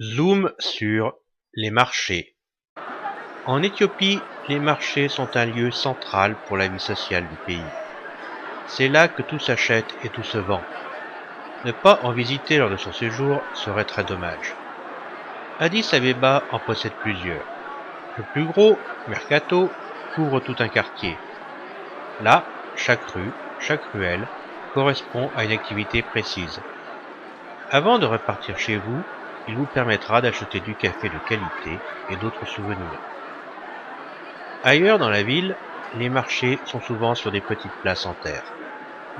Zoom sur les marchés. En Éthiopie, les marchés sont un lieu central pour la vie sociale du pays. C'est là que tout s'achète et tout se vend. Ne pas en visiter lors de son séjour serait très dommage. Addis Abeba en possède plusieurs. Le plus gros, Mercato, couvre tout un quartier. Là, chaque rue, chaque ruelle, correspond à une activité précise. Avant de repartir chez vous, il vous permettra d'acheter du café de qualité et d'autres souvenirs. Ailleurs dans la ville, les marchés sont souvent sur des petites places en terre.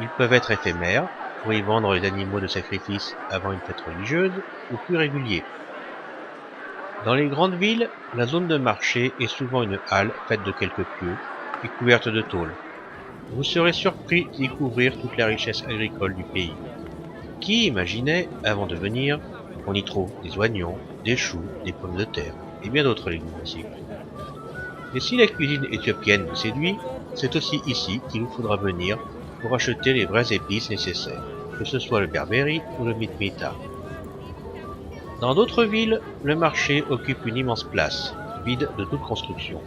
Ils peuvent être éphémères, pour y vendre les animaux de sacrifice avant une fête religieuse, ou plus réguliers. Dans les grandes villes, la zone de marché est souvent une halle faite de quelques pieux et couverte de tôles. Vous serez surpris d'y découvrir toute la richesse agricole du pays. Qui imaginait, avant de venir, qu'on y trouve des oignons, des choux, des pommes de terre et bien d'autres légumes aussi. Et si la cuisine éthiopienne vous séduit, c'est aussi ici qu'il vous faudra venir pour acheter les vraies épices nécessaires, que ce soit le berberi ou le mitmita. Dans d'autres villes, le marché occupe une immense place, vide de toute construction.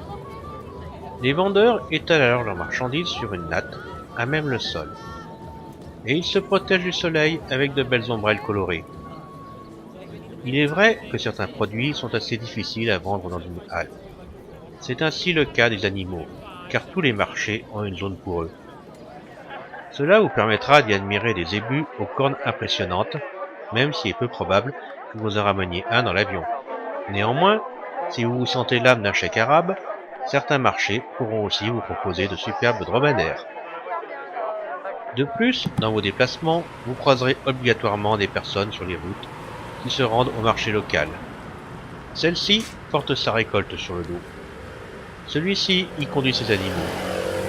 Les vendeurs étalent alors leurs marchandises sur une natte, à même le sol. Et ils se protègent du soleil avec de belles ombrelles colorées. Il est vrai que certains produits sont assez difficiles à vendre dans une halle. C'est ainsi le cas des animaux, car tous les marchés ont une zone pour eux. Cela vous permettra d'y admirer des zébus aux cornes impressionnantes, même s'il est peu probable que vous en rameniez un dans l'avion. Néanmoins, si vous vous sentez l'âme d'un cheikh arabe, certains marchés pourront aussi vous proposer de superbes dromadaires. De plus, dans vos déplacements, vous croiserez obligatoirement des personnes sur les routes qui se rendent au marché local. Celle-ci porte sa récolte sur le dos. Celui-ci y conduit ses animaux.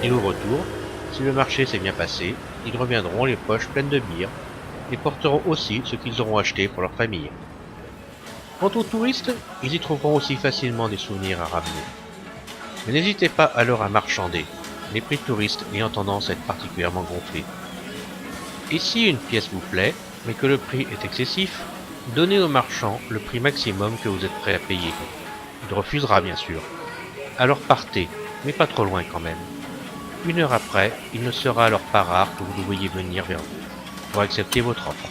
Et au retour, si le marché s'est bien passé, ils reviendront les poches pleines de bière et porteront aussi ce qu'ils auront acheté pour leur famille. Quant aux touristes, ils y trouveront aussi facilement des souvenirs à ramener. Mais n'hésitez pas alors à marchander, les prix touristes ayant tendance à être particulièrement gonflés. Et si une pièce vous plaît, mais que le prix est excessif, donnez au marchand le prix maximum que vous êtes prêt à payer. Il refusera bien sûr. Alors partez, mais pas trop loin quand même. Une heure après, il ne sera alors pas rare que vous devriez venir vers vous pour accepter votre offre.